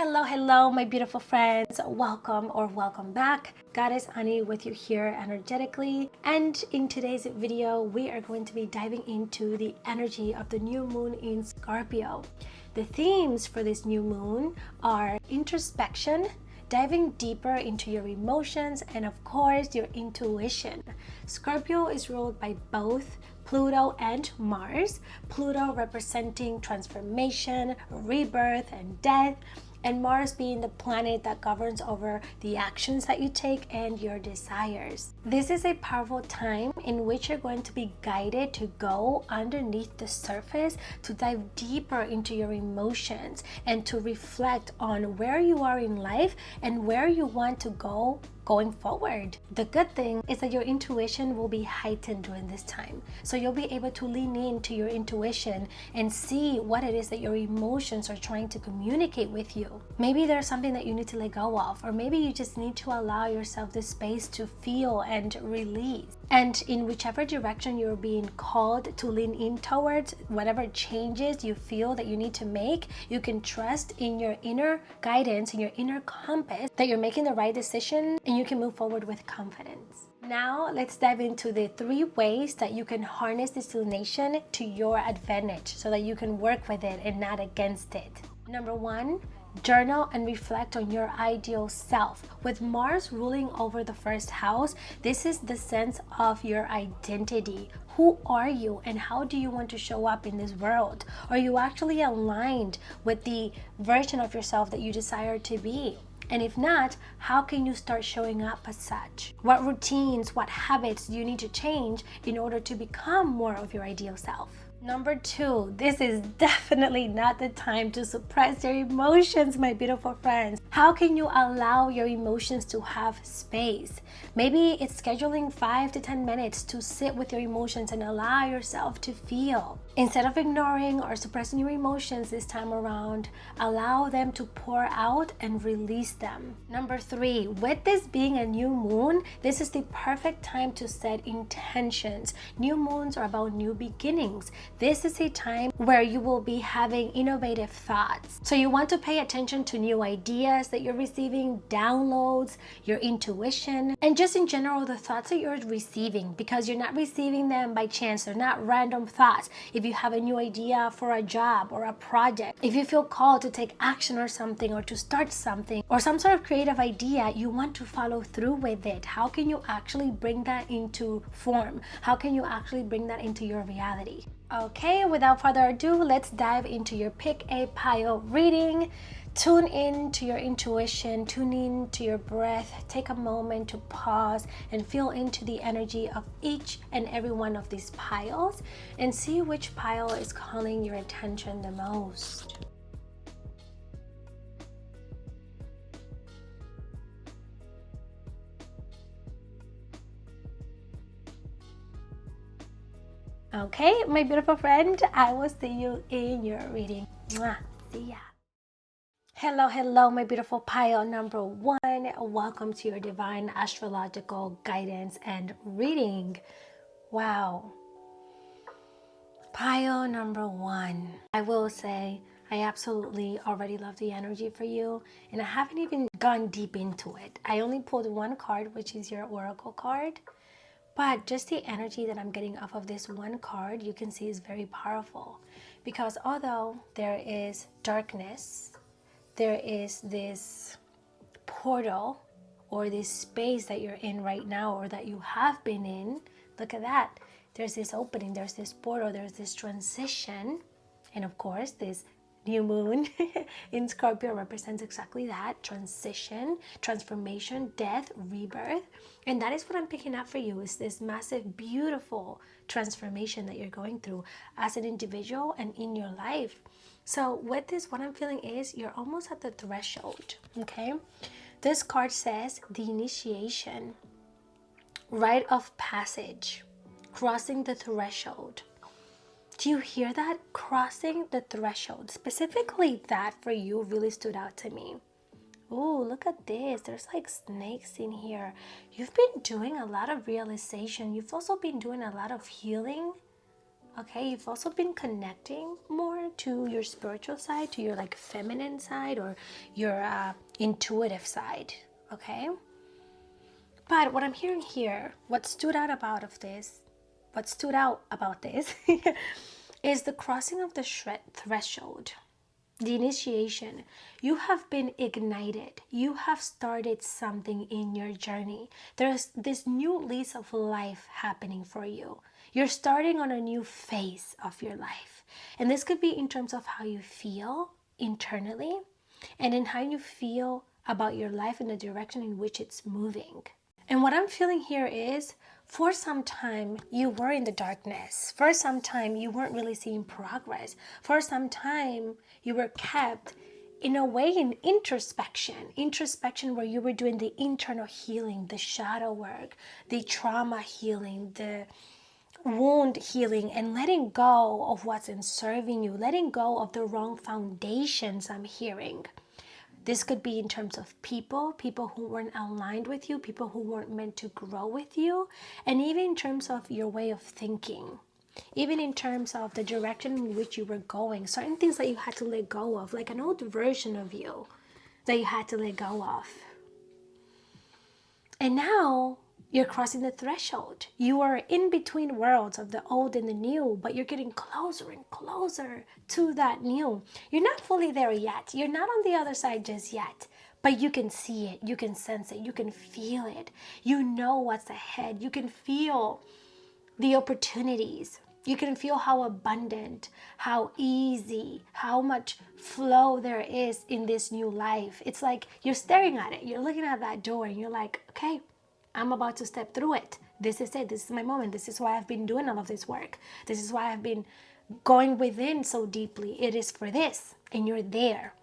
Hello, my beautiful friends. Welcome back. Goddess Anny with you here energetically. And in today's video, we are going to be diving into the energy of the new moon in Scorpio. The themes for this new moon are introspection, diving deeper into your emotions, and of course, your intuition. Scorpio is ruled by both Pluto and Mars. Pluto representing transformation, rebirth, and death, and Mars being the planet that governs over the actions that you take and your desires. This is a powerful time in which you're going to be guided to go underneath the surface, to dive deeper into your emotions, and to reflect on where you are in life and where you want to go going forward. The good thing is that your intuition will be heightened during this time. So you'll be able to lean into your intuition and see what it is that your emotions are trying to communicate with you. Maybe there's something that you need to let go of, or maybe you just need to allow yourself the space to feel and release. And in whichever direction you're being called to lean in towards, whatever changes you feel that you need to make, you can trust in your inner guidance, in your inner compass, that you're making the right decision and you can move forward with confidence. Now, let's dive into the 3 ways that you can harness this illumination to your advantage so that you can work with it and not against it. Number 1, journal and reflect on your ideal self. With Mars ruling over the first house, this is the sense of your identity. Who are you and how do you want to show up in this world? Are you actually aligned with the version of yourself that you desire to be? And if not, how can you start showing up as such? What routines, what habits do you need to change in order to become more of your ideal self? Number 2, this is definitely not the time to suppress your emotions, my beautiful friends. How can you allow your emotions to have space? Maybe it's scheduling 5 to 10 minutes to sit with your emotions and allow yourself to feel. Instead of ignoring or suppressing your emotions this time around, allow them to pour out and release them. Number 3, with this being a new moon, this is the perfect time to set intentions. New moons are about new beginnings. This is a time where you will be having innovative thoughts. So you want to pay attention to new ideas that you're receiving, downloads, your intuition, and just in general, the thoughts that you're receiving, because you're not receiving them by chance. They're not random thoughts. If you have a new idea for a job or a project, if you feel called to take action or something, or to start something, or some sort of creative idea, you want to follow through with it. How can you actually bring that into form? How can you actually bring that into your reality? Okay, without further ado, let's dive into your pick a pile reading. Tune in to your intuition, tune in to your breath, take a moment to pause and feel into the energy of each and every one of these piles and see which pile is calling your attention the most. Okay, my beautiful friend, I will see you in your reading. Mwah. See ya. Hello, my beautiful pile number 1. Welcome to your divine astrological guidance and reading. Wow. Pile number 1. I will say I absolutely already love the energy for you, and I haven't even gone deep into it. I only pulled 1 card, which is your oracle card. But just the energy that I'm getting off of this 1 card, you can see is very powerful. Because although there is darkness, there is this portal or this space that you're in right now, or that you have been in. Look at that. There's this opening, there's this portal, there's this transition. And of course, this new moon in Scorpio represents exactly that: transition, transformation, death, rebirth. And that is what I'm picking up for you, is this massive, beautiful transformation that you're going through as an individual and in your life. So with this, what I'm feeling is you're almost at the threshold, okay? This card says the initiation, rite of passage, crossing the threshold. Do you hear that? Crossing the threshold. Specifically, that for you really stood out to me. Oh, look at this. There's like snakes in here. You've been doing a lot of realization. You've also been doing a lot of healing. Okay, you've also been connecting more to your spiritual side, to your like feminine side or your intuitive side. Okay, but what I'm hearing here, what stood out about this is the crossing of the threshold, the initiation. You have been ignited. You have started something in your journey. There's this new lease of life happening for you. You're starting on a new phase of your life. And this could be in terms of how you feel internally and in how you feel about your life and the direction in which it's moving. And what I'm feeling here is, for some time you were in the darkness. For some time you weren't really seeing progress. For some time you were kept in a way in introspection where you were doing the internal healing, the shadow work, the trauma healing, the wound healing, and letting go of what's in serving you, letting go of the wrong foundations I'm hearing. This could be in terms of people who weren't aligned with you, people who weren't meant to grow with you, and even in terms of your way of thinking, even in terms of the direction in which you were going, certain things that you had to let go of, like an old version of you that you had to let go of. And now you're crossing the threshold. You are in between worlds of the old and the new, but you're getting closer and closer to that new. You're not fully there yet. You're not on the other side just yet, but you can see it. You can sense it. You can feel it. You know what's ahead. You can feel the opportunities. You can feel how abundant, how easy, how much flow there is in this new life. It's like you're staring at it. You're looking at that door and you're like, okay, I'm about to step through it. This is it. This is my moment. This is why I've been doing all of this work. This is why I've been going within so deeply. It is for this. And you're there,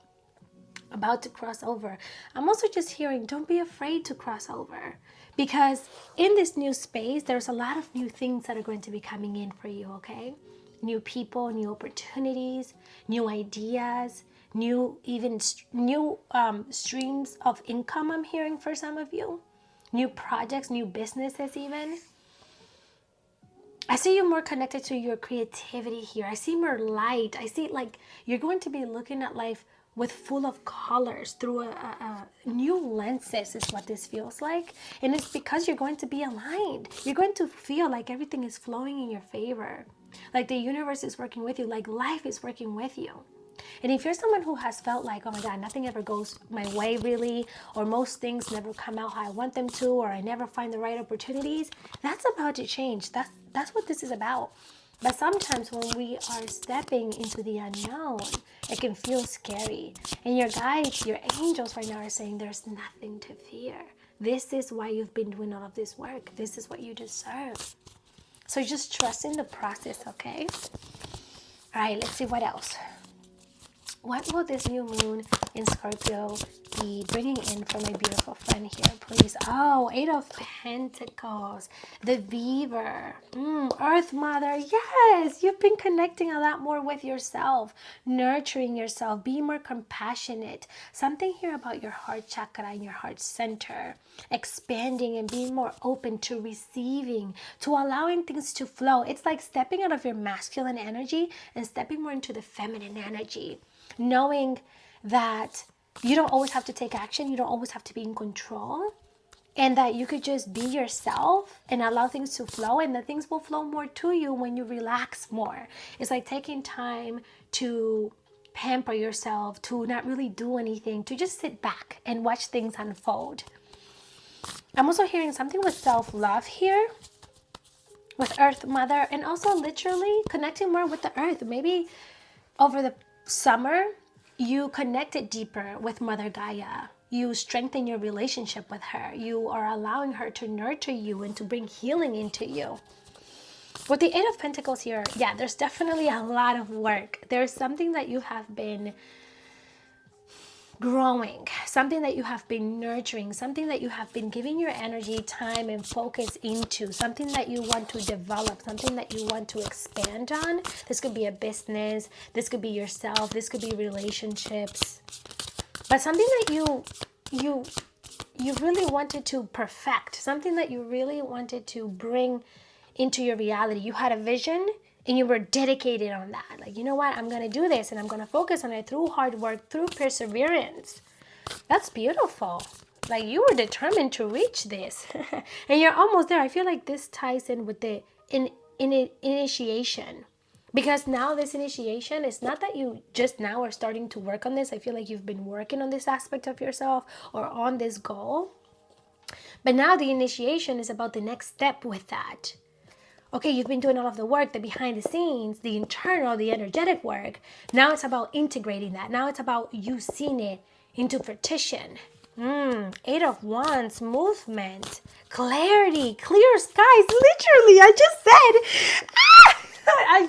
about to cross over. I'm also just hearing, don't be afraid to cross over. Because in this new space, there's a lot of new things that are going to be coming in for you, okay? New people, new opportunities, new ideas, new streams of income I'm hearing for some of you. New projects, new businesses even. I see you more connected to your creativity here. I see more light. I see like you're going to be looking at life with full of colors through a new lenses is what this feels like. And it's because you're going to be aligned. You're going to feel like everything is flowing in your favor. Like the universe is working with you. Like life is working with you. And if you're someone who has felt like, oh my God, nothing ever goes my way really, or most things never come out how I want them to, or I never find the right opportunities, that's about to change. That's what this is about. But sometimes when we are stepping into the unknown, it can feel scary. And your guides, your angels right now are saying there's nothing to fear. This is why you've been doing all of this work. This is what you deserve. So just trust in the process, okay? All right, let's see what else. What will this new moon in Scorpio be bringing in for my beautiful friend here, please? Oh, 8 of Pentacles, the Beaver, Earth Mother. Yes, you've been connecting a lot more with yourself, nurturing yourself, being more compassionate. Something here about your heart chakra and your heart center, expanding and being more open to receiving, to allowing things to flow. It's like stepping out of your masculine energy and stepping more into the feminine energy. Knowing that you don't always have to take action, you don't always have to be in control, and that you could just be yourself and allow things to flow, and that things will flow more to you when you relax more. It's like taking time to pamper yourself, to not really do anything, to just sit back and watch things unfold. I'm also hearing something with self-love here, with Earth Mother, and also literally connecting more with the earth. Maybe over the summer, you connected deeper with Mother Gaia. You strengthen your relationship with her. You are allowing her to nurture you and to bring healing into you. With the 8 of Pentacles here, yeah, there's definitely a lot of work. There's something that you have been growing, something that you have been nurturing, something that you have been giving your energy, time, and focus into, something that you want to develop, something that you want to expand on. This could be a business, this could be yourself, this could be relationships, but something that you really wanted to perfect, something that you really wanted to bring into your reality. You had a vision and you were dedicated on that. Like, you know what? I'm going to do this and I'm going to focus on it through hard work, through perseverance. That's beautiful. Like, you were determined to reach this and you're almost there. I feel like this ties in with the initiation, because now this initiation is not that you just now are starting to work on this. I feel like you've been working on this aspect of yourself or on this goal, but now the initiation is about the next step with that. Okay, you've been doing all of the work, the behind the scenes, the internal, the energetic work. Now it's about integrating that. Now it's about you seeing it into fruition. Eight of Wands, movement, clarity, clear skies. Literally, I just said,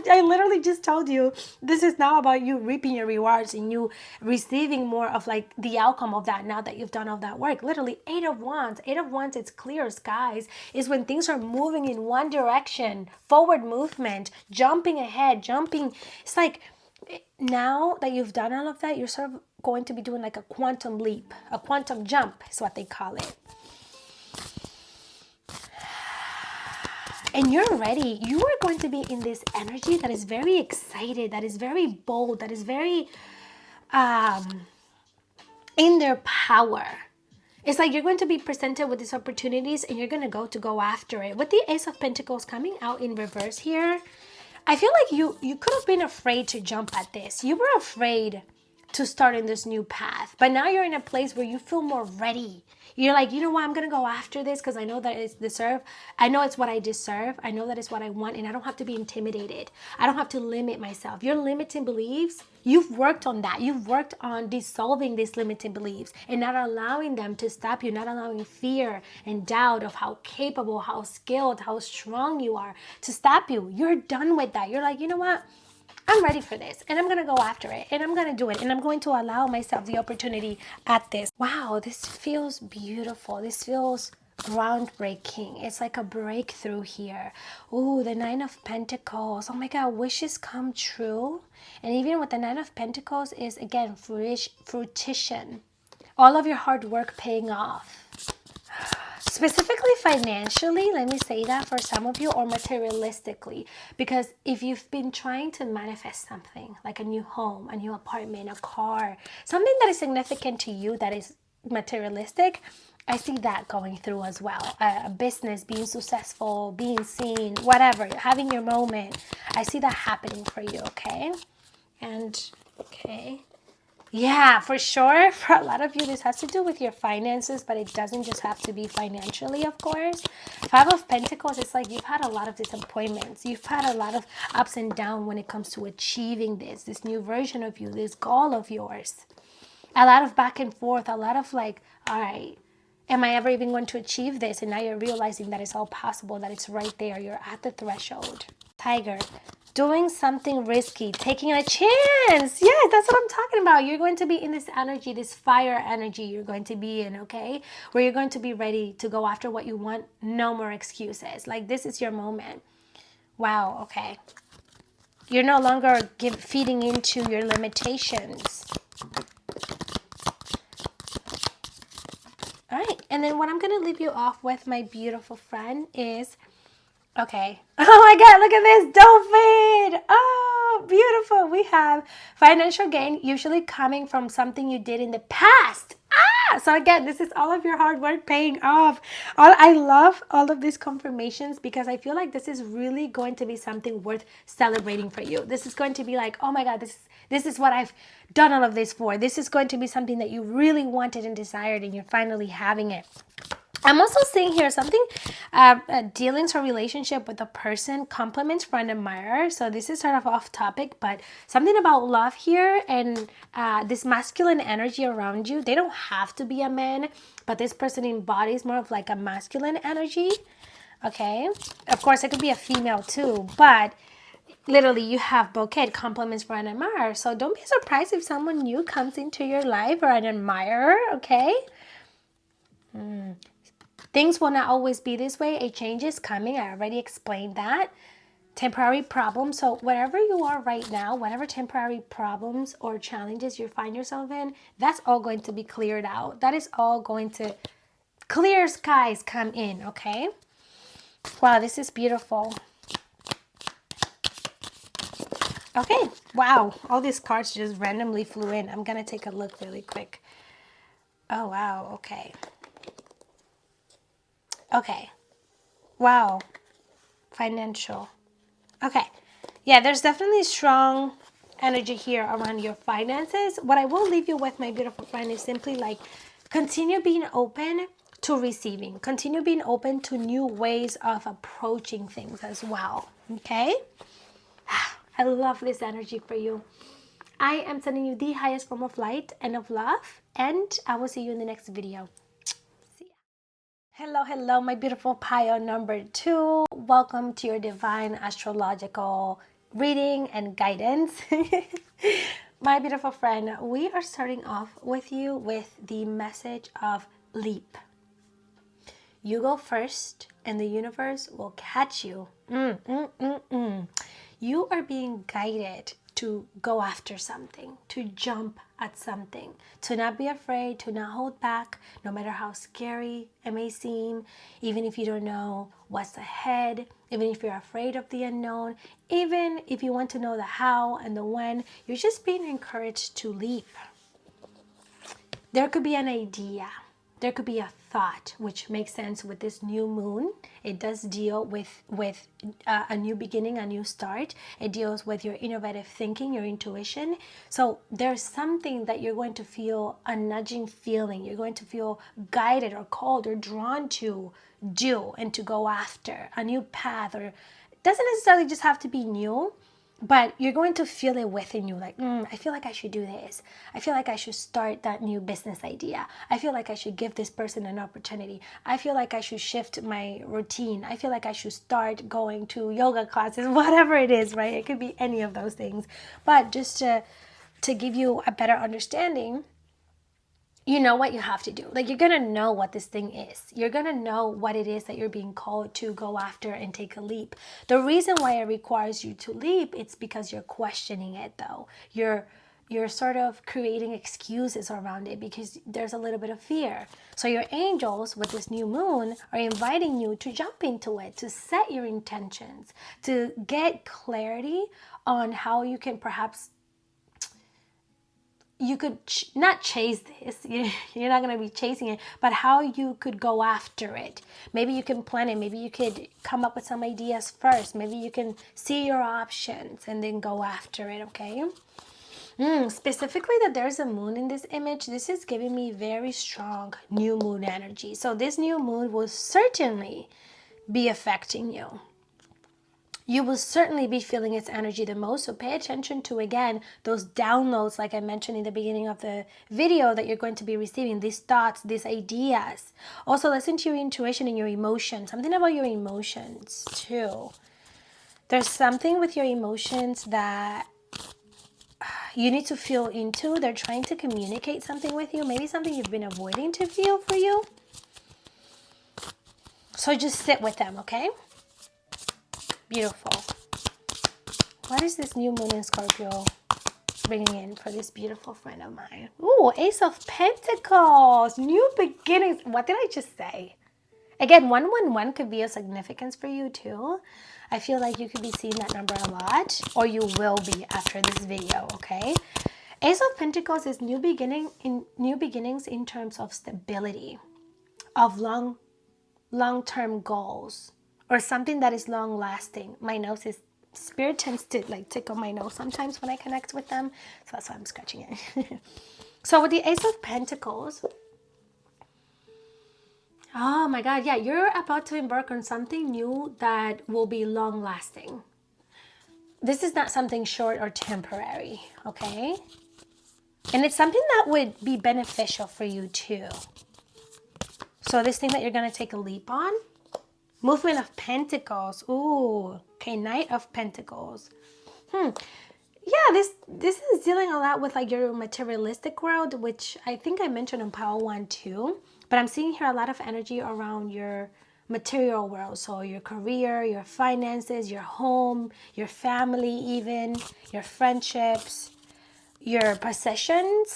I literally just told you this is now about you reaping your rewards and you receiving more of like the outcome of that now that you've done all that work. Literally, Eight of Wands. Eight of Wands, it's clear skies. Is when things are moving in one direction, forward movement, jumping ahead, jumping. It's like now that you've done all of that, you're sort of going to be doing like a quantum leap, a quantum jump is what they call it. And you're ready. You are going to be in this energy that is very excited, that is very bold, that is very in their power. It's like you're going to be presented with these opportunities and you're going to go after it. With the Ace of Pentacles coming out in reverse here, I feel like you could have been afraid to jump at this. You were afraid to start in this new path. But now you're in a place where you feel more ready. You're like, you know what, I'm going to go after this because I know that it's deserve. I know it's what I deserve. I know that it's what I want, and I don't have to be intimidated. I don't have to limit myself. Your limiting beliefs, you've worked on that. You've worked on dissolving these limiting beliefs and not allowing them to stop you, not allowing fear and doubt of how capable, how skilled, how strong you are to stop you. You're done with that. You're like, you know what? I'm ready for this and I'm going to go after it and I'm going to do it and I'm going to allow myself the opportunity at this. Wow, this feels beautiful. This feels groundbreaking. It's like a breakthrough here. Ooh, the Nine of Pentacles. Oh my God, wishes come true. And even with the Nine of Pentacles is, again, fruition. All of your hard work paying off. Specifically financially, let me say that for some of you, or materialistically, because if you've been trying to manifest something like a new home, a new apartment, a car, something that is significant to you that is materialistic, I see that going through as well. A business being successful, being seen, whatever, having your moment. I see that happening for you, okay? And, okay. Yeah, for sure. For a lot of you, this has to do with your finances, but it doesn't just have to be financially, of course. Five of Pentacles, it's like you've had a lot of disappointments. You've had a lot of ups and downs when it comes to achieving this new version of you, this goal of yours. A lot of back and forth, a lot of like, all right, am I ever even going to achieve this? And now you're realizing that it's all possible, that it's right there. You're at the threshold. Tiger. Doing something risky, taking a chance. Yes, that's what I'm talking about. You're going to be in this energy, this fire energy you're going to be in, okay? Where you're going to be ready to go after what you want. No more excuses. Like, this is your moment. Wow, okay. You're no longer feeding into your limitations. All right, and then what I'm going to leave you off with, my beautiful friend, is... okay. Oh my God, look at this dolphin. Oh, beautiful. We have financial gain usually coming from something you did in the past. So again, this is all of your hard work paying off. I love all of these confirmations because I feel like this is really going to be something worth celebrating for you. This is going to be like, oh my God, this is what I've done all of this for. This is going to be something that you really wanted and desired and you're finally having it. I'm also seeing here something, dealings or relationship with a person, compliments from an admirer. So this is sort of off topic, but something about love here and this masculine energy around you. They don't have to be a man, but this person embodies more of like a masculine energy. Okay. Of course, it could be a female too, but literally you have bouquet, compliments for an admirer. So don't be surprised if someone new comes into your life or an admirer. Okay. Things will not always be this way. A change is coming. I already explained that. Temporary problems. So wherever you are right now, whatever temporary problems or challenges you find yourself in, that's all going to be cleared out. That is all going to clear skies come in, okay? Wow, this is beautiful. Okay, wow, all these cards just randomly flew in. I'm gonna take a look really quick. Oh, wow, okay. Okay, wow, financial. Okay, yeah, there's definitely strong energy here around your finances. What I will leave you with, my beautiful friend, is simply like continue being open to receiving. Continue being open to new ways of approaching things as well, okay? I love this energy for you. I am sending you the highest form of light and of love, and I will see you in the next video. See ya. Hello, hello, my beautiful Pio number 2. Welcome to your divine astrological reading and guidance. My beautiful friend, we are starting off with you with the message of leap. You go first, and the universe will catch you. You are being guided to go after something, to jump at something, to not be afraid, to not hold back, no matter how scary it may seem, even if you don't know what's ahead, even if you're afraid of the unknown, even if you want to know the how and the when, you're just being encouraged to leap. There could be an idea. There could be a thought, which makes sense with this new moon. It does deal with a new beginning, a new start. It deals with your innovative thinking, your intuition. So there's something that you're going to feel, a nudging feeling. You're going to feel guided or called or drawn to do and to go after a new path. Or it doesn't necessarily just have to be new, but you're going to feel it within you, like, I feel like I should do this. I feel like I should start that new business idea. I feel like I should give this person an opportunity. I feel like I should shift my routine. I feel like I should start going to yoga classes, whatever it is, right? It could be any of those things. But just to give you a better understanding, you know what you have to do. Like, you're gonna know what this thing is. You're gonna know what it is that you're being called to go after and take a leap. The reason why it requires you to leap, it's because you're questioning it, though. You're sort of creating excuses around it because there's a little bit of fear. So your angels with this new moon are inviting you to jump into it, to set your intentions, to get clarity on how you can perhaps, you could not chase this. You're not going to be chasing it, but how you could go after it. Maybe you can plan it. Maybe you could come up with some ideas first. Maybe you can see your options and then go after it, okay? Specifically that there's a moon in this image, this is giving me very strong new moon energy. So this new moon will certainly be affecting you. You will certainly be feeling its energy the most. So pay attention to, again, those downloads, like I mentioned in the beginning of the video, that you're going to be receiving, these thoughts, these ideas. Also, listen to your intuition and your emotions. Something about your emotions, too. There's something with your emotions that you need to feel into. They're trying to communicate something with you. Maybe something you've been avoiding to feel for you. So just sit with them, okay? Beautiful. What is this new moon in Scorpio bringing in for this beautiful friend of mine? Ooh, Ace of Pentacles. New beginnings. What did I just say? Again, 111 could be a significance for you too. I feel like you could be seeing that number a lot, or you will be after this video, okay? Ace of Pentacles is new beginnings in terms of stability, of long-term goals, or something that is long-lasting. My nose is, spirit tends to like tickle my nose sometimes when I connect with them, so that's why I'm scratching it. So with the Ace of Pentacles, oh my God, yeah, you're about to embark on something new that will be long-lasting. This is not something short or temporary, okay? And it's something that would be beneficial for you too. So this thing that you're going to take a leap on, Movement of Pentacles. Ooh, okay, Knight of Pentacles. Yeah, this is dealing a lot with like your materialistic world, which I think I mentioned in Power 1 too. But I'm seeing here a lot of energy around your material world. So your career, your finances, your home, your family even, your friendships, your possessions.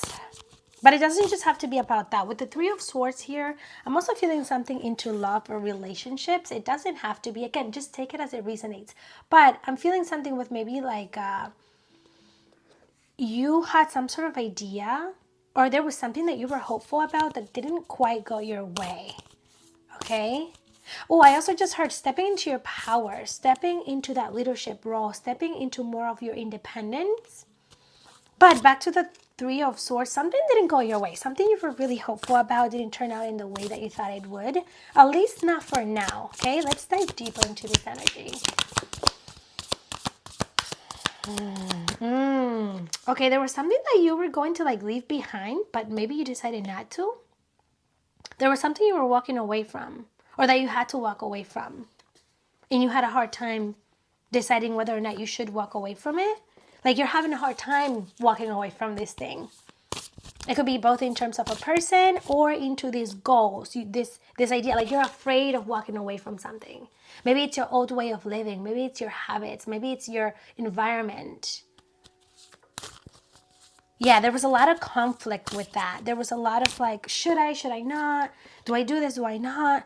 But it doesn't just have to be about that. With the Three of Swords here, I'm also feeling something into love or relationships. It doesn't have to be. Again, just take it as it resonates. But I'm feeling something with maybe like you had some sort of idea, or there was something that you were hopeful about that didn't quite go your way. Okay? Oh, I also just heard stepping into your power, stepping into that leadership role, stepping into more of your independence. But back to the Three of Swords, something didn't go your way. Something you were really hopeful about didn't turn out in the way that you thought it would. At least not for now. Okay, let's dive deeper into this energy. Okay, there was something that you were going to like leave behind, but maybe you decided not to. There was something you were walking away from, or that you had to walk away from, and you had a hard time deciding whether or not you should walk away from it. Like you're having a hard time walking away from this thing. It could be both in terms of a person or into these goals, this idea, like you're afraid of walking away from something. Maybe it's your old way of living. Maybe it's your habits. Maybe it's your environment. Yeah, there was a lot of conflict with that. There was a lot of like, should I not? Do I do this? Do I not?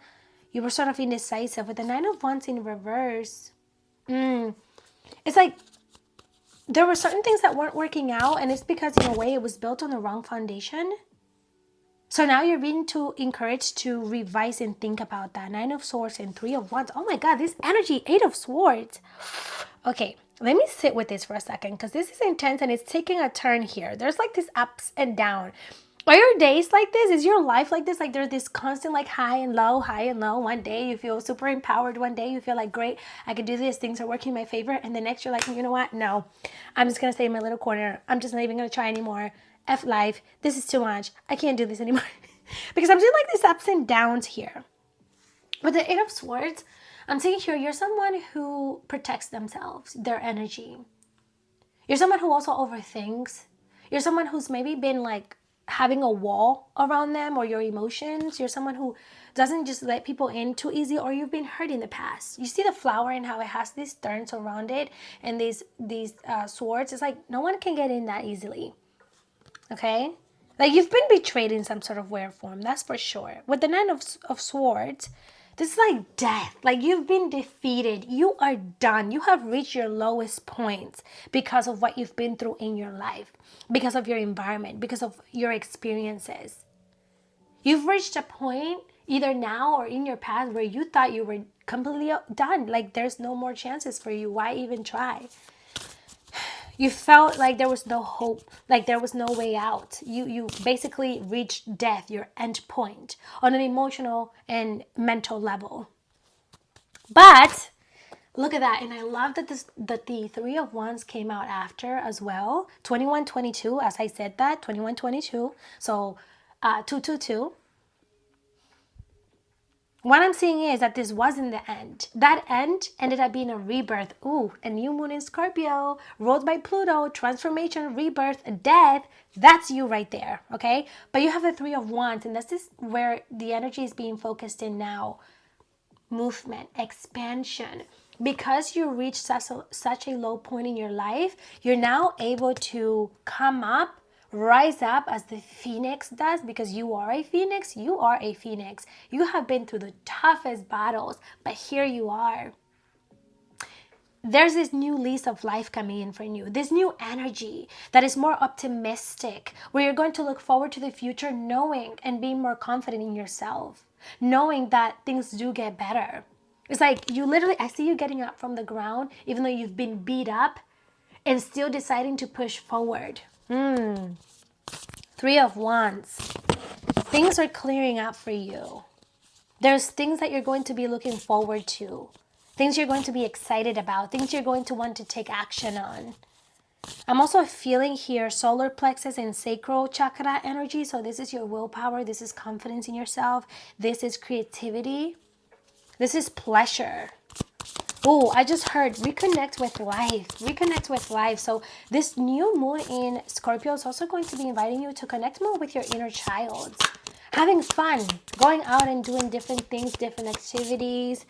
You were sort of indecisive. With the Nine of Wands in reverse, it's like there were certain things that weren't working out, and it's because in a way it was built on the wrong foundation. So now you're being too encouraged to revise and think about that. Nine of Swords and Three of Wands. Oh my God, this energy, Eight of Swords. Okay, let me sit with this for a second because this is intense and it's taking a turn here. There's like this ups and down. Are your days like this? Is your life like this? Like there's this constant like high and low, high and low. One day you feel super empowered. One day you feel like, great, I can do this. Things are working in my favor. And the next you're like, you know what? No, I'm just going to stay in my little corner. I'm just not even going to try anymore. F life. This is too much. I can't do this anymore. Because I'm seeing like these ups and downs here. With the Eight of Swords, I'm seeing here you're someone who protects themselves, their energy. You're someone who also overthinks. You're someone who's maybe been like having a wall around them or your emotions. You're someone who doesn't just let people in too easy, or you've been hurt in the past. You see the flower and how it has these thorns around it and these swords. It's like no one can get in that easily. Okay? Like you've been betrayed in some sort of way or form. That's for sure. With the Nine of Swords, this is like death. Like you've been defeated. You are done. You have reached your lowest points because of what you've been through in your life, because of your environment, because of your experiences. You've reached a point either now or in your past where you thought you were completely done. Like there's no more chances for you. Why even try? You felt like there was no hope, like there was no way out. You basically reached death, your end point, on an emotional and mental level. But look at that. And I love that the Three of Wands came out after as well. 2122, as I said that, 2122. So 222. What I'm seeing is that this wasn't the end. That end ended up being a rebirth. Ooh, a new moon in Scorpio, ruled by Pluto, transformation, rebirth, death. That's you right there, okay? But you have the Three of Wands, and this is where the energy is being focused in now. Movement, expansion. Because you reached such a low point in your life, you're now able to come up, rise up as the phoenix does, because you are a phoenix. You are a phoenix. You have been through the toughest battles, but here you are. There's this new lease of life coming in for you, this new energy that is more optimistic, where you're going to look forward to the future knowing and being more confident in yourself, knowing that things do get better. It's like you literally, I see you getting up from the ground, even though you've been beat up, and still deciding to push forward. Three of Wands. Things are clearing up for you. There's things that you're going to be looking forward to. Things you're going to be excited about. Things you're going to want to take action on. I'm also feeling here solar plexus and sacral chakra energy. So this is your willpower. This is confidence in yourself. This is creativity. This is pleasure. Oh, I just heard reconnect with life. Reconnect with life. So this new moon in Scorpio is also going to be inviting you to connect more with your inner child. Having fun. Going out and doing different things, different activities.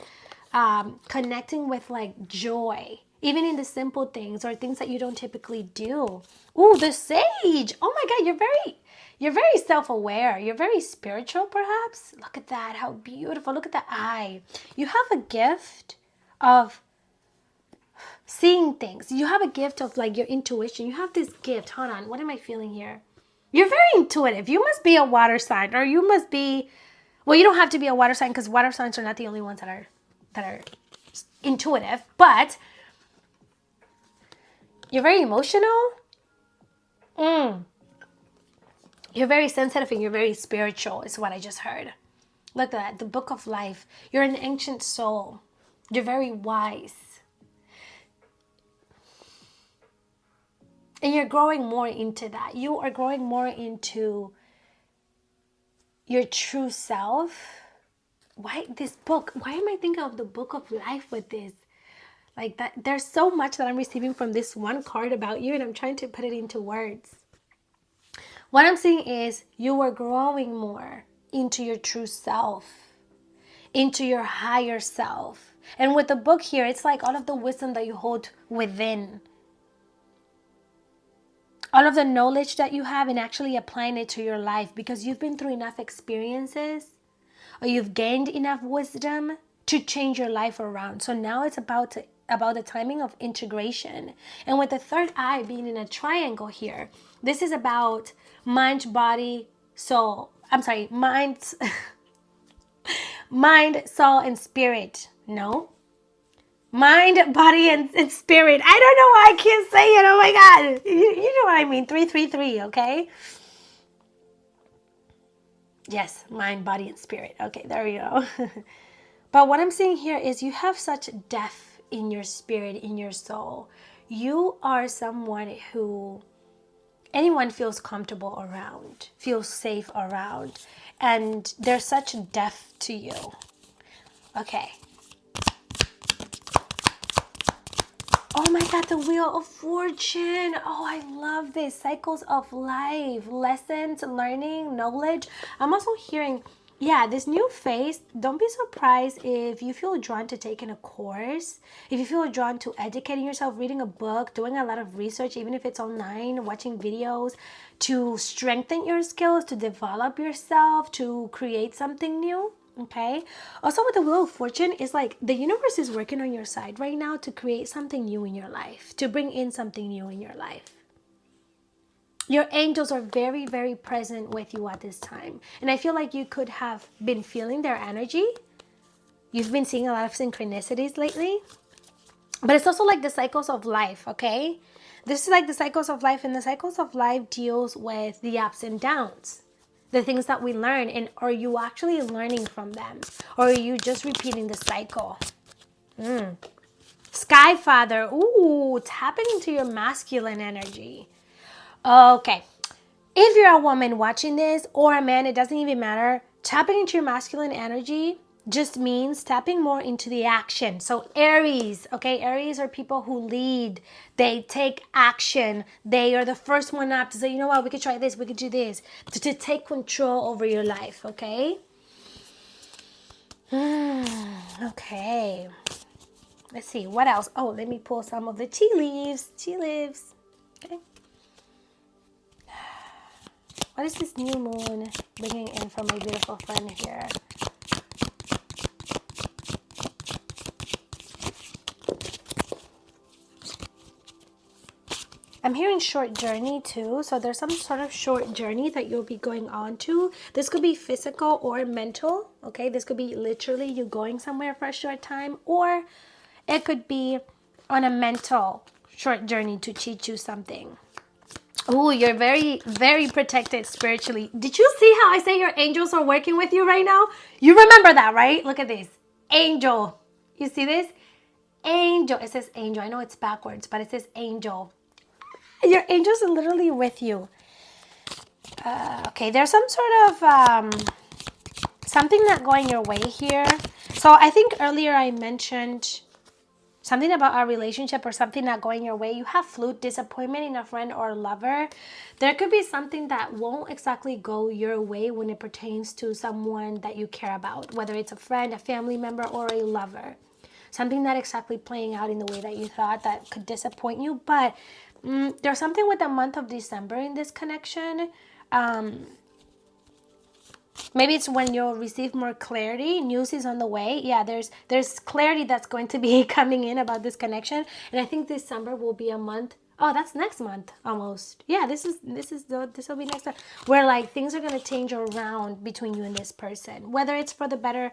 Connecting with like joy. Even in the simple things or things that you don't typically do. Oh, the Sage. Oh my God, you're very self-aware. You're very spiritual, perhaps. Look at that. How beautiful. Look at the eye. You have a gift of seeing things. You have a gift of like your intuition. You have this gift. Hold on. What am I feeling here? You're very intuitive. You must be a water sign, or you must be, well, you don't have to be a water sign because water signs are not the only ones that are intuitive, but you're very emotional. You're very sensitive and you're very spiritual is what I just heard. Look at that. The book of life. You're an ancient soul. You're very wise. And you're growing more into that. You are growing more into your true self. Why this book? Why am I thinking of the book of life with this? Like that, there's so much that I'm receiving from this one card about you, and I'm trying to put it into words. What I'm seeing is you are growing more into your true self, into your higher self. And with the book here, it's like all of the wisdom that you hold within. All of the knowledge that you have and actually applying it to your life because you've been through enough experiences or you've gained enough wisdom to change your life around. So now it's about the timing of integration. And with the third eye being in a triangle here, this is about mind, body, soul. I'm sorry, mind, soul, and spirit. No. Mind, body, and spirit. I don't know why I can't say it. Oh my God. You know what I mean. 333, okay? Yes, mind, body, and spirit. Okay, there we go. But what I'm seeing here is you have such depth in your spirit, in your soul. You are someone who anyone feels comfortable around, feels safe around. And there's such depth to you. Okay. Oh my God, the Wheel of Fortune. Oh, I love this. Cycles of life, lessons, learning, knowledge. I'm also hearing, yeah, this new phase. Don't be surprised if you feel drawn to taking a course, if you feel drawn to educating yourself, reading a book, doing a lot of research, even if it's online, watching videos, to strengthen your skills, to develop yourself, to create something new. Okay. Also with the Wheel of Fortune, is like the universe is working on your side right now to create something new in your life, to bring in something new in your life. Your angels are very, very present with you at this time. And I feel like you could have been feeling their energy. You've been seeing a lot of synchronicities lately. But it's also like the cycles of life, okay? This is like the cycles of life, and the cycles of life deals with the ups and downs. The things that we learn, and are you actually learning from them? Or are you just repeating the cycle? Sky Father, ooh, tapping into your masculine energy. Okay, if you're a woman watching this, or a man, it doesn't even matter. Tapping into your masculine energy just means tapping more into the action. So Aries, okay, Aries are people who lead. They take action. They are the first one up to say, you know what, we could try this, we could do this. To take control over your life, okay? Okay. Let's see, what else? Oh, let me pull some of the tea leaves. Tea leaves. Okay. What is this new moon bringing in for my beautiful friend here? I'm hearing short journey too. So there's some sort of short journey that you'll be going on to. This could be physical or mental. Okay, this could be literally you going somewhere for a short time, or it could be on a mental short journey to teach you something. Oh, you're very, very protected spiritually. Did you see how I say your angels are working with you right now? You remember that, right? Look at this. Angel. You see this? Angel. It says angel. I know it's backwards, but it says angel. Your angels are literally with you. Okay, there's some sort of something not going your way here. So I think earlier I mentioned something about our relationship or something not going your way. You have flute disappointment in a friend or a lover. There could be something that won't exactly go your way when it pertains to someone that you care about, whether it's a friend, a family member, or a lover. Something not exactly playing out in the way that you thought, that could disappoint you. But there's something with the month of December in this connection. Maybe it's when you'll receive more clarity. News is on the way. Yeah, there's clarity that's going to be coming in about this connection. And I think December will be a month. Oh, that's next month almost. Yeah, this will be next month. Where like things are gonna change around between you and this person. Whether it's for the better.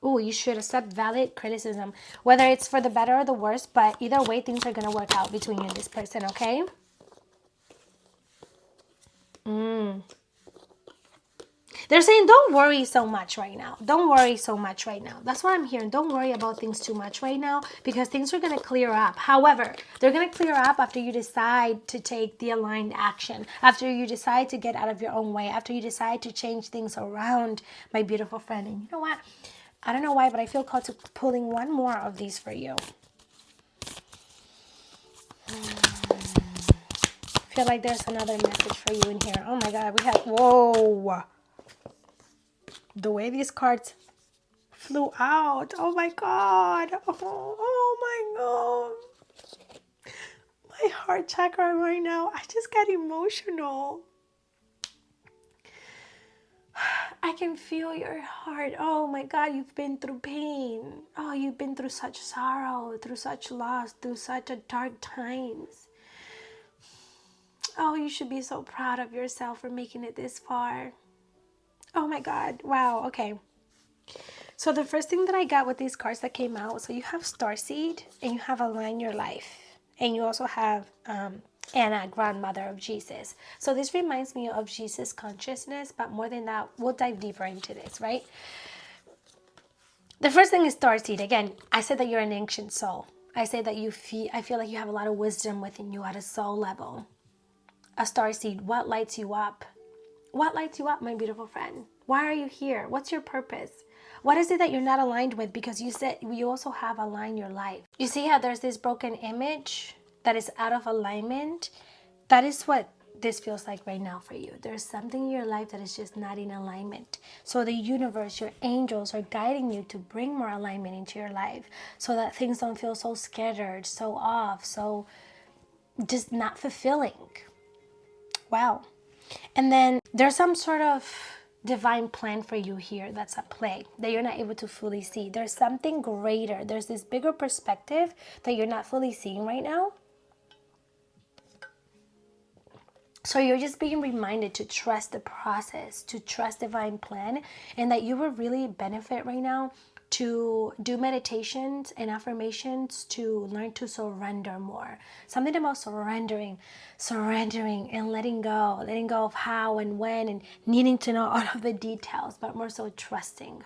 Oh, you should accept valid criticism. Whether it's for the better or the worse, but either way, things are gonna work out between you and this person, okay? They're saying don't worry so much right now. Don't worry so much right now. That's what I'm hearing. Don't worry about things too much right now because things are going to clear up. However, they're going to clear up after you decide to take the aligned action, after you decide to get out of your own way, after you decide to change things around, my beautiful friend. And you know what? I don't know why, but I feel called to pulling one more of these for you. I feel like there's another message for you in here. Oh my God, we have, whoa. The way these cards flew out. Oh my God. Oh my God. My heart chakra right now. I just got emotional. I can feel your heart. Oh my God, you've been through pain. Oh, you've been through such sorrow, through such loss, through such a dark times. Oh, you should be so proud of yourself for making it this far. Oh my God. Wow. Okay. So the first thing that I got with these cards that came out, so you have Starseed and you have Align Your Life. And you also have Anna, grandmother of Jesus. So this reminds me of Jesus consciousness, but more than that, we'll dive deeper into this, right? The first thing is Starseed. Again, I said that you're an ancient soul. I say that I feel like you have a lot of wisdom within you at a soul level. A Starseed, what lights you up? What lights you up, my beautiful friend? Why are you here? What's your purpose? What is it that you're not aligned with? Because you said you also have Align Your Life. You see how there's this broken image that is out of alignment? That is what this feels like right now for you. There's something in your life that is just not in alignment. So the universe, your angels are guiding you to bring more alignment into your life so that things don't feel so scattered, so off, so just not fulfilling. Wow. And then there's some sort of divine plan for you here that's at play that you're not able to fully see. There's something greater. There's this bigger perspective that you're not fully seeing right now. So you're just being reminded to trust the process, to trust divine plan, and that you will really benefit right now to do meditations and affirmations to learn to surrender more. Something about surrendering and letting go of how and when and needing to know all of the details, but more so trusting.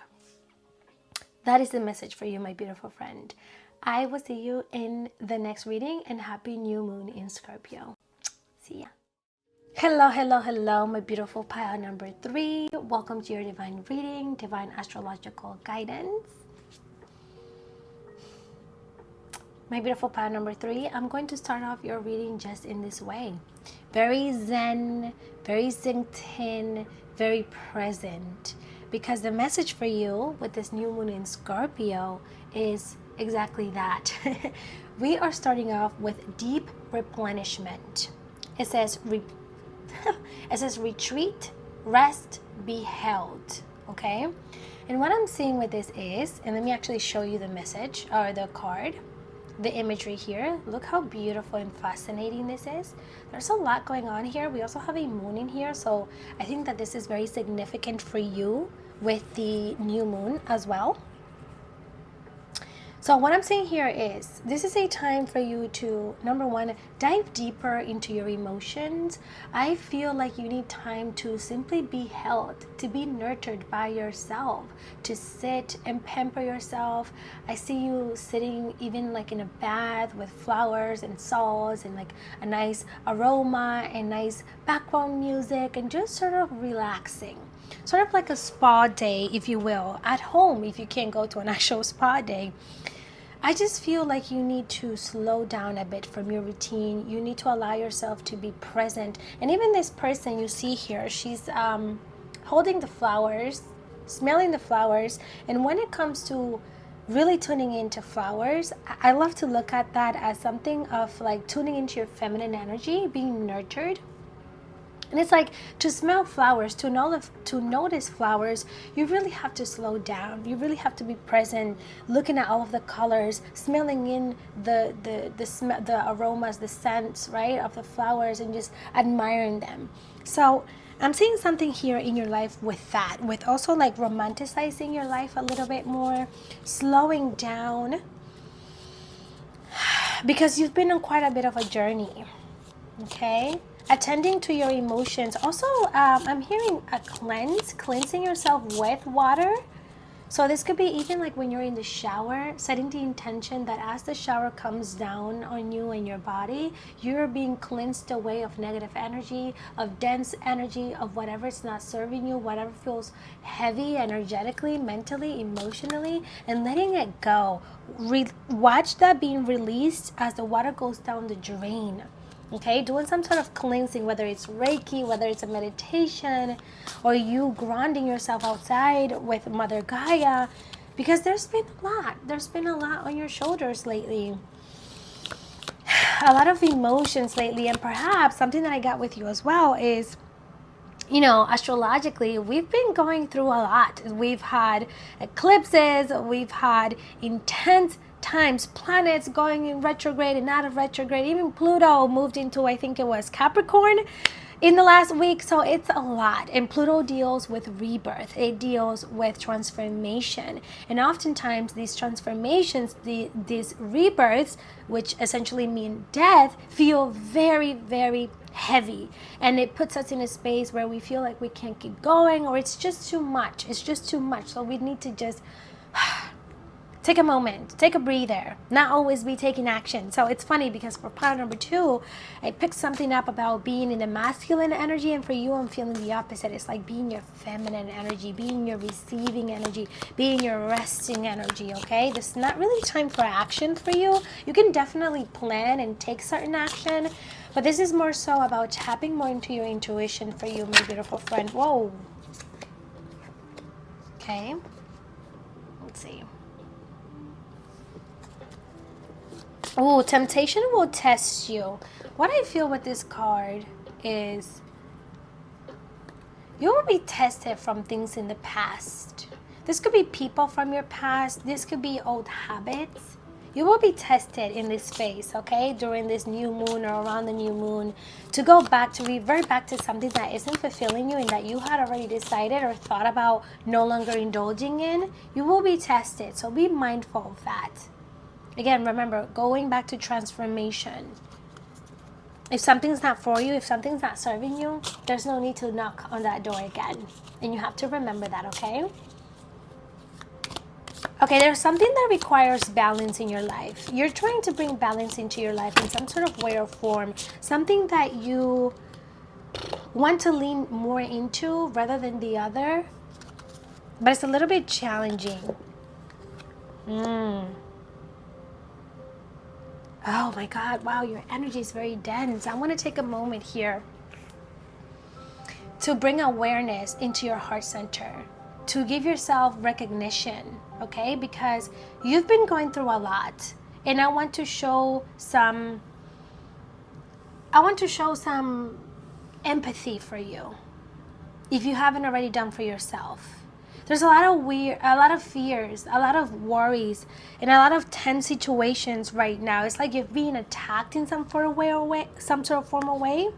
That is the message for you, my beautiful friend. I will see you in the next reading, and happy new moon in Scorpio. See ya. Hello, my beautiful pile number 3. Welcome to your divine reading, divine astrological guidance. My beautiful pile number 3, I'm going to start off your reading just in this way. Very zen, very synced in, very present. Because the message for you with this new moon in Scorpio is exactly that. We are starting off with deep replenishment. It says retreat, rest, be held. Okay? And what I'm seeing with this is, and let me actually show you the message or the card, the imagery here. Look how beautiful and fascinating this is. There's a lot going on here. We also have a moon in here, so I think that this is very significant for you with the new moon as well. So what I'm saying here is, this is a time for you to, number one, dive deeper into your emotions. I feel like you need time to simply be held, to be nurtured by yourself, to sit and pamper yourself. I see you sitting even like in a bath with flowers and salts and like a nice aroma and nice background music and just sort of relaxing. Sort of like a spa day, if you will, at home if you can't go to an actual spa day. I just feel like you need to slow down a bit from your routine. You need to allow yourself to be present. And even this person you see here, she's holding the flowers, smelling the flowers. And when it comes to really tuning into flowers, I love to look at that as something of like tuning into your feminine energy, being nurtured. And it's like, to smell flowers, to notice flowers, you really have to slow down. You really have to be present, looking at all of the colors, smelling in the aromas, the scents, right, of the flowers, and just admiring them. So I'm seeing something here in your life with that, with also like romanticizing your life a little bit more, slowing down, because you've been on quite a bit of a journey. Okay, attending to your emotions. Also, I'm hearing a cleansing yourself with water. So this could be even like when you're in the shower, setting the intention that as the shower comes down on you and your body, you're being cleansed away of negative energy, of dense energy, of whatever is not serving you, whatever feels heavy energetically, mentally, emotionally, and letting it go. Watch that being released as the water goes down the drain. Okay, doing some sort of cleansing, whether it's Reiki, whether it's a meditation, or you grounding yourself outside with Mother Gaia, because there's been a lot. There's been a lot on your shoulders lately. A lot of emotions lately, and perhaps something that I got with you as well is, you know, astrologically, we've been going through a lot. We've had eclipses, we've had intense times, planets going in retrograde and out of retrograde. Even Pluto moved into, I think it was Capricorn in the last week. So it's a lot. And Pluto deals with rebirth. It deals with transformation. And oftentimes these transformations, these rebirths, which essentially mean death, feel very, very heavy, and it puts us in a space where we feel like we can't keep going, or it's just too much. It's just too much. So we need to just take a moment, take a breather, not always be taking action. So it's funny because for part number 2, I picked something up about being in the masculine energy, and for you, I'm feeling the opposite. It's like being your feminine energy, being your receiving energy, being your resting energy, okay? This is not really time for action for you. You can definitely plan and take certain action, but this is more so about tapping more into your intuition for you, my beautiful friend. Whoa. Okay. Let's see. Oh, temptation will test you. What I feel with this card is you will be tested from things in the past. This could be people from your past. This could be old habits. You will be tested in this phase, okay, during this new moon or around the new moon, to go back, to revert back to something that isn't fulfilling you and that you had already decided or thought about no longer indulging in. You will be tested, so be mindful of that. Again, remember, going back to transformation. If something's not for you, if something's not serving you, there's no need to knock on that door again. And you have to remember that, okay? Okay, there's something that requires balance in your life. You're trying to bring balance into your life in some sort of way or form. Something that you want to lean more into rather than the other. But it's a little bit challenging. Oh my God, wow, your energy is very dense. I want to take a moment here to bring awareness into your heart center, to give yourself recognition, okay? Because you've been going through a lot, and I want to show some empathy for you, if you haven't already done for yourself. There's a lot of fears, a lot of worries, and a lot of tense situations right now. It's like you're being attacked in some sort of formal way.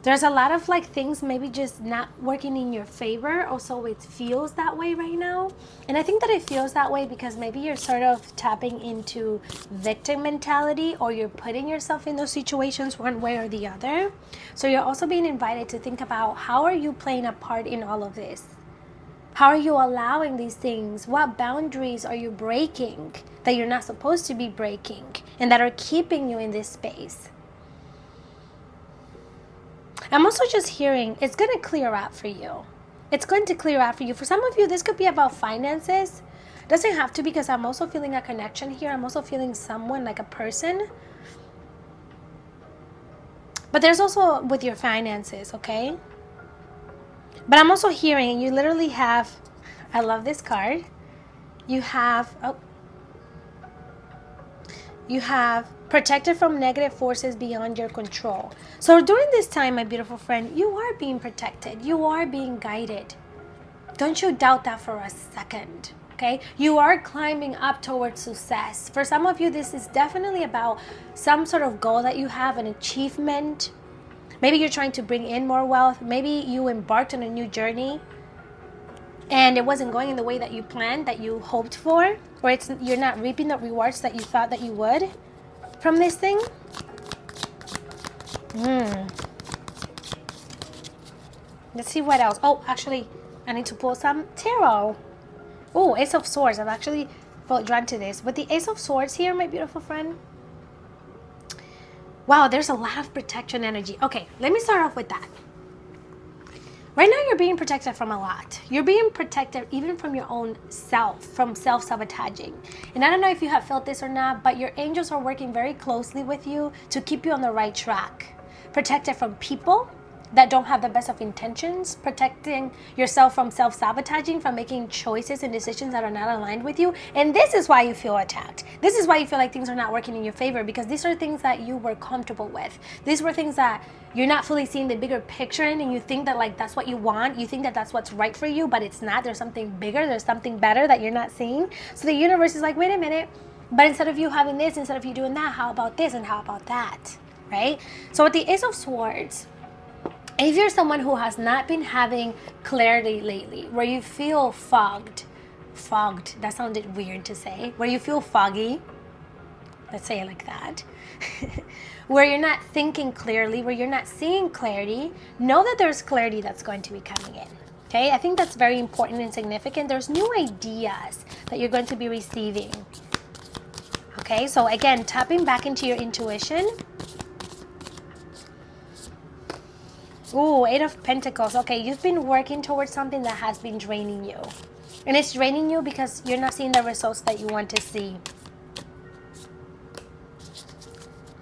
There's a lot of like things maybe just not working in your favor, or so it feels that way right now. And I think that it feels that way because maybe you're sort of tapping into victim mentality, or you're putting yourself in those situations one way or the other. So you're also being invited to think about, how are you playing a part in all of this? How are you allowing these things? What boundaries are you breaking that you're not supposed to be breaking and that are keeping you in this space? I'm also just hearing it's going to clear out for you. It's going to clear out for you. For some of you, this could be about finances. It doesn't have to, because I'm also feeling a connection here. I'm also feeling someone, like a person. But there's also with your finances, okay? But I'm also hearing you literally have, you you have protected from negative forces beyond your control. So during this time, my beautiful friend, you are being protected. You are being guided. Don't you doubt that for a second. Okay, you are climbing up towards success. For some of you, this is definitely about some sort of goal that you have, an achievement. Maybe you're trying to bring in more wealth. Maybe you embarked on a new journey and it wasn't going in the way that you planned, that you hoped for, or you're not reaping the rewards that you thought that you would from this thing. Let's see what else. Oh, actually, I need to pull some tarot. Oh, Ace of Swords. I've actually felt drawn to this. With the Ace of Swords here, my beautiful friend. Wow, there's a lot of protection energy. Okay, let me start off with that. Right now, you're being protected from a lot. You're being protected even from your own self, from self-sabotaging. And I don't know if you have felt this or not, but your angels are working very closely with you to keep you on the right track. Protected from people that don't have the best of intentions, protecting yourself from self-sabotaging, from making choices and decisions that are not aligned with you. And this is why you feel attacked. This is why you feel like things are not working in your favor, because these are things that you were comfortable with. These were things that you're not fully seeing the bigger picture in, and you think that like that's what you want. You think that that's what's right for you, but it's not. There's something bigger. There's something better that you're not seeing. So the universe is like, wait a minute, but instead of you having this, instead of you doing that, how about this and how about that, right? So with the Ace of Swords, if you're someone who has not been having clarity lately, where you feel fogged, that sounded weird to say, where you feel foggy, let's say it like that, where you're not thinking clearly, where you're not seeing clarity, know that there's clarity that's going to be coming in. Okay, I think that's very important and significant. There's new ideas that you're going to be receiving. Okay, so again, tapping back into your intuition. Ooh, Eight of Pentacles. Okay, you've been working towards something that has been draining you. And it's draining you because you're not seeing the results that you want to see.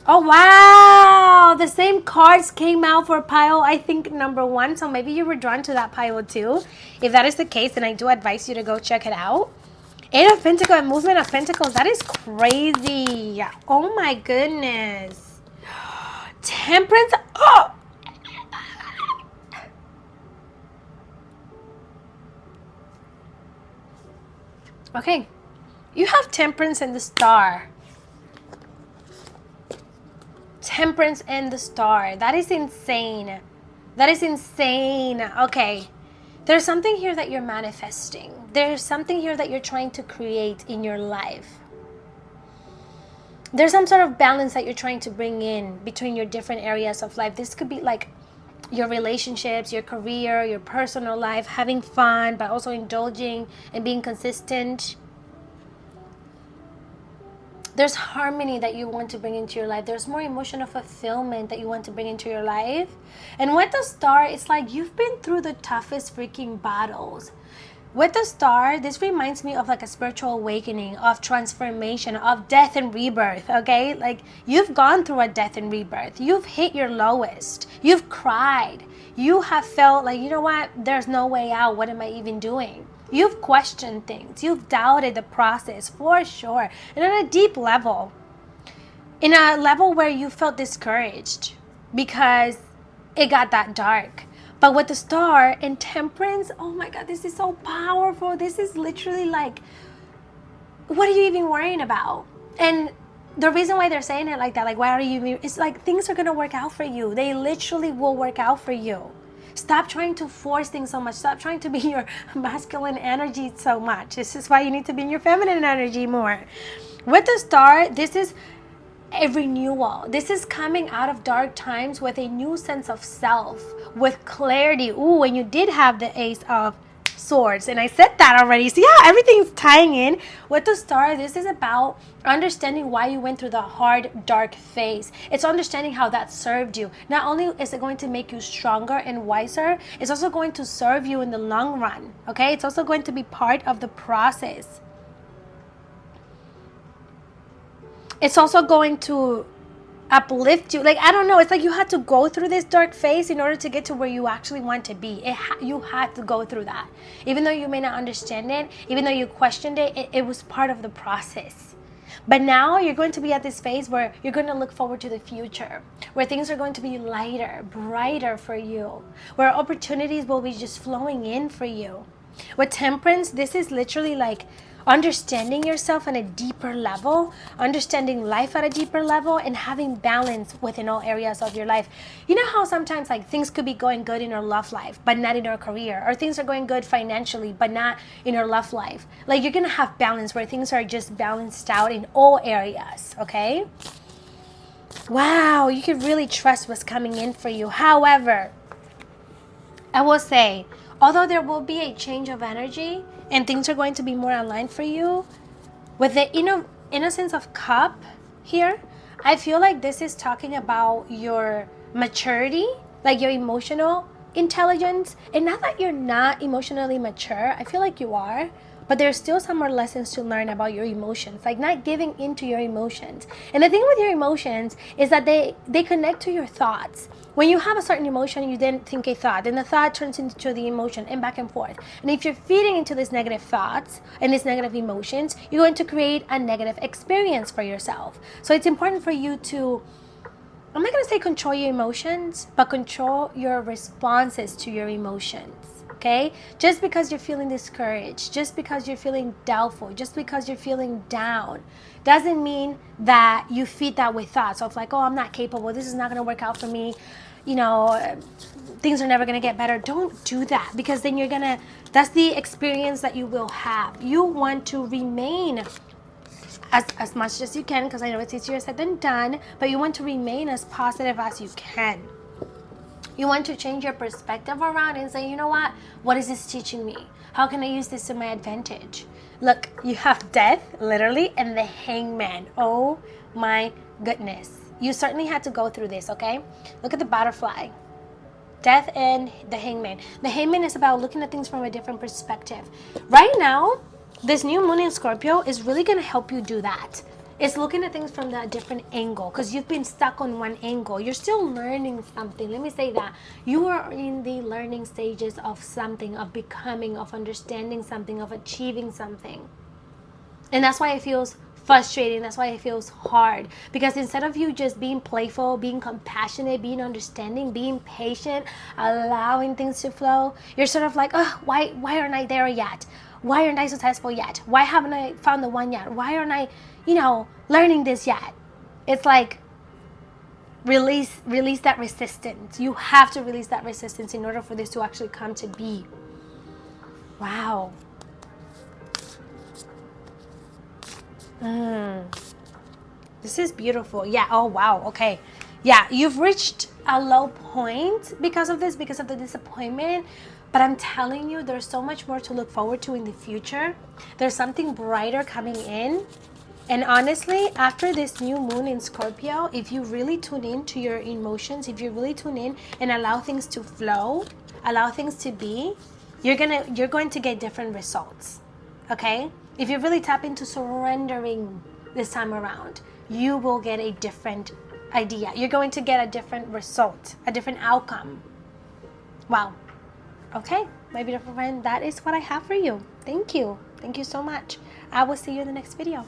Oh, wow! The same cards came out for pile, I think, number 1. So maybe you were drawn to that pile too. If that is the case, then I do advise you to go check it out. Eight of Pentacles and Movement of Pentacles. That is crazy. Oh, my goodness. Temperance. Oh! Okay, you have Temperance and the Star. Temperance and the Star. That is insane. That is insane. Okay, there's something here that you're manifesting. There's something here that you're trying to create in your life. There's some sort of balance that you're trying to bring in between your different areas of life. This could be like your relationships, your career, your personal life, having fun, but also indulging and being consistent. There's harmony that you want to bring into your life. There's more emotional fulfillment that you want to bring into your life. And with the Star, it's like you've been through the toughest freaking battles. With the Star, this reminds me of like a spiritual awakening, of transformation, of death and rebirth, okay? Like you've gone through a death and rebirth. You've hit your lowest. You've cried. You have felt like, you know what? There's no way out. What am I even doing? You've questioned things. You've doubted the process for sure. And on a deep level, in a level where you felt discouraged because it got that dark. But with the Star and Temperance, oh my God, this is so powerful. This is literally like, what are you even worrying about? And the reason why they're saying it like that, like, why are you, it's like things are going to work out for you. They literally will work out for you. Stop trying to force things so much. Stop trying to be your masculine energy so much. This is why you need to be in your feminine energy more. With the Star, this is a renewal. This is coming out of dark times with a new sense of self, with clarity. Ooh, and you did have the Ace of Swords, and I said that already. So yeah, everything's tying in. With the Star, this is about understanding why you went through the hard, dark phase. It's understanding how that served you. Not only is it going to make you stronger and wiser, it's also going to serve you in the long run, okay? It's also going to be part of the process. It's also going to uplift you. Like, I don't know, it's like you had to go through this dark phase in order to get to where you actually want to be. You had to go through that. Even though you may not understand it, even though you questioned it, it was part of the process. But now you're going to be at this phase where you're going to look forward to the future, where things are going to be lighter, brighter for you, where opportunities will be just flowing in for you. With Temperance, this is literally like understanding yourself on a deeper level, understanding life at a deeper level, and having balance within all areas of your life. You know how sometimes like things could be going good in our love life, but not in our career, or things are going good financially, but not in our love life. Like you're gonna have balance where things are just balanced out in all areas, okay? Wow, you can really trust what's coming in for you. However, I will say, although there will be a change of energy and things are going to be more aligned for you, with the innocence of cup here, I feel like this is talking about your maturity, like your emotional intelligence. And not that you're not emotionally mature, I feel like you are, but there's still some more lessons to learn about your emotions, like not giving into your emotions. And the thing with your emotions is that they connect to your thoughts. When you have a certain emotion, you then think a thought, and the thought turns into the emotion, and back and forth. And if you're feeding into these negative thoughts and these negative emotions, you're going to create a negative experience for yourself. So it's important for you to, I'm not going to say control your emotions, but control your responses to your emotions. Okay? Just because you're feeling discouraged, just because you're feeling doubtful, just because you're feeling down, doesn't mean that you feed that with thoughts of like, oh, I'm not capable, this is not going to work out for me, you know, things are never going to get better. Don't do that, because then that's the experience that you will have. You want to remain as much as you can, because I know it's easier said than done, but you want to remain as positive as you can. You want to change your perspective around and say, you know what is this teaching me? How can I use this to my advantage? Look, you have death, literally, and the hangman. Oh my goodness. You certainly had to go through this, okay? Look at the butterfly. Death and the hangman. The hangman is about looking at things from a different perspective. Right now, this new moon in Scorpio is really going to help you do that. It's looking at things from that different angle, because you've been stuck on one angle. You're still learning something. Let me say that. You are in the learning stages of something, of becoming, of understanding something, of achieving something. And that's why it feels frustrating. That's why it feels hard. Because instead of you just being playful, being compassionate, being understanding, being patient, allowing things to flow, you're sort of like, oh, why aren't I there yet? Why aren't I successful yet? Why haven't I found the one yet? Why aren't I, learning this yet? It's like, release that resistance. You have to release that resistance in order for this to actually come to be. Wow. This is beautiful. Yeah. Oh, wow. Okay. Yeah. You've reached a low point because of this, because of the disappointment. But I'm telling you, there's so much more to look forward to in the future. There's something brighter coming in. And honestly, after this new moon in Scorpio, if you really tune in to your emotions, if you really tune in and allow things to flow, allow things to be, you're going to get different results. Okay? If you really tap into surrendering this time around, you will get a different idea. You're going to get a different result, a different outcome. Wow. Okay, my beautiful friend, that is what I have for you. Thank you. Thank you so much. I will see you in the next video.